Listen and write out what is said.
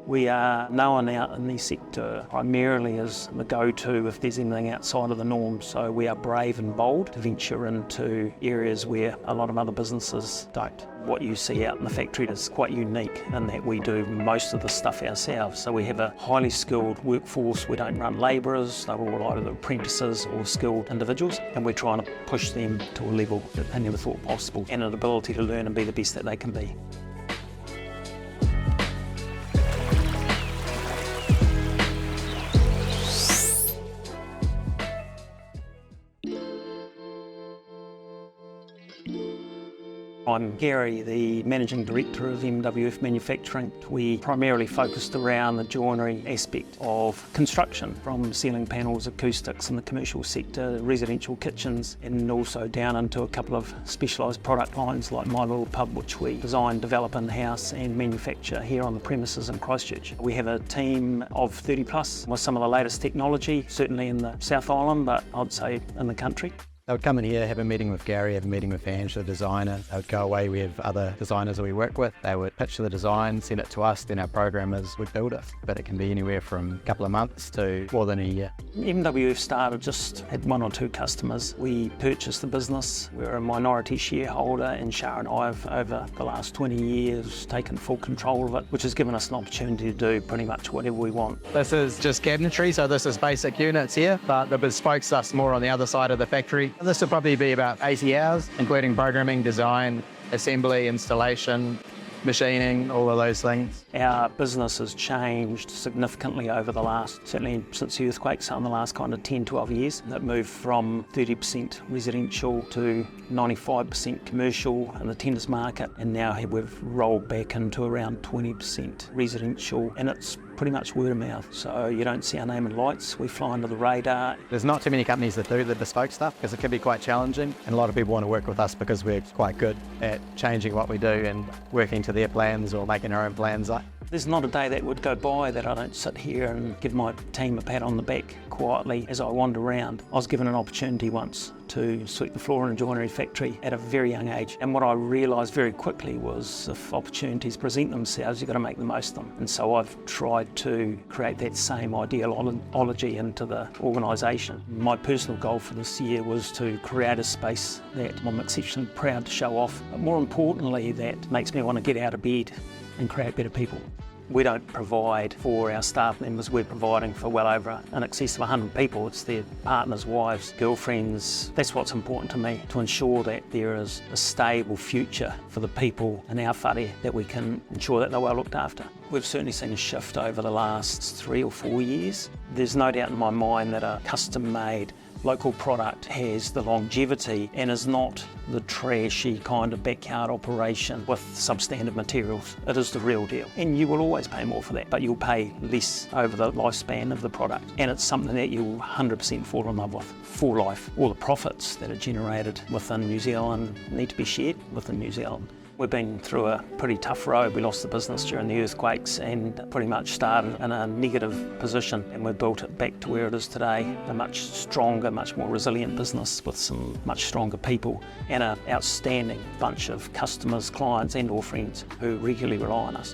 We are known out in the sector primarily as the go-to if there's anything outside of the norm, so we are brave and bold to venture into areas where a lot of other businesses don't. What you see out in the factory is quite unique in that we do most of the stuff ourselves, so we have a highly skilled workforce. We don't run labourers, they're all either apprentices or skilled individuals, and we're trying to push them to a level that they never thought possible and an ability to learn and be the best that they can be. I'm Gary, the Managing Director of MWF Manufacturing. We primarily focused around the joinery aspect of construction, from ceiling panels, acoustics in the commercial sector, residential kitchens, and also down into a couple of specialised product lines like My Little Pub, which we design, develop in-house and manufacture here on the premises in Christchurch. We have a team of 30 plus with some of the latest technology, certainly in the South Island, but I'd say in the country. They would come in here, have a meeting with Gary, have a meeting with Ange, the designer. They would go away, we have other designers that we work with. They would pitch the design, send it to us, then our programmers would build it. But it can be anywhere from a couple of months to more than a year. MWF started, just had 1 or 2 customers. We purchased the business. We're a minority shareholder, and Shah and I have, over the last 20 years, taken full control of it, which has given us an opportunity to do pretty much whatever we want. This is just cabinetry, so this is basic units here, but the bespoke stuff's more on the other side of the factory. This will probably be about 80 hours, including programming, design, assembly, installation, machining, all of those things. Our business has changed significantly over the last, certainly since the earthquake, so in the last kind of 10, 12 years. That moved from 30% residential to 95% commercial in the tenders market, and now we've rolled back into around 20% residential, and it's pretty much word of mouth. So you don't see our name in lights, we fly under the radar. There's not too many companies that do the bespoke stuff because it can be quite challenging, and a lot of people want to work with us because we're quite good at changing what we do and working to their plans or making our own plans. There's not a day that would go by that I don't sit here and give my team a pat on the back quietly as I wander around. I was given an opportunity once to sweep the floor in a joinery factory at a very young age, and what I realised very quickly was if opportunities present themselves, you've got to make the most of them. And so I've tried to create that same ideology into the organisation. My personal goal for this year was to create a space that I'm exceptionally proud to show off, but more importantly, that makes me want to get out of bed and create better people. We don't provide for our staff members, we're providing for well over in excess of 100 people. It's their partners, wives, girlfriends. That's what's important to me, to ensure that there is a stable future for the people in our whare, that we can ensure that they're well looked after. We've certainly seen a shift over the last 3 or 4 years. There's no doubt in my mind that a custom-made local product has the longevity and is not the trashy kind of backyard operation with substandard materials. It is the real deal. And you will always pay more for that, but you'll pay less over the lifespan of the product. And it's something that you'll 100% fall in love with for life. All the profits that are generated within New Zealand need to be shared within New Zealand. We've been through a pretty tough road. We lost the business during the earthquakes and pretty much started in a negative position, and we've built it back to where it is today. A much stronger, much more resilient business with some much stronger people and an outstanding bunch of customers, clients and or friends who regularly rely on us.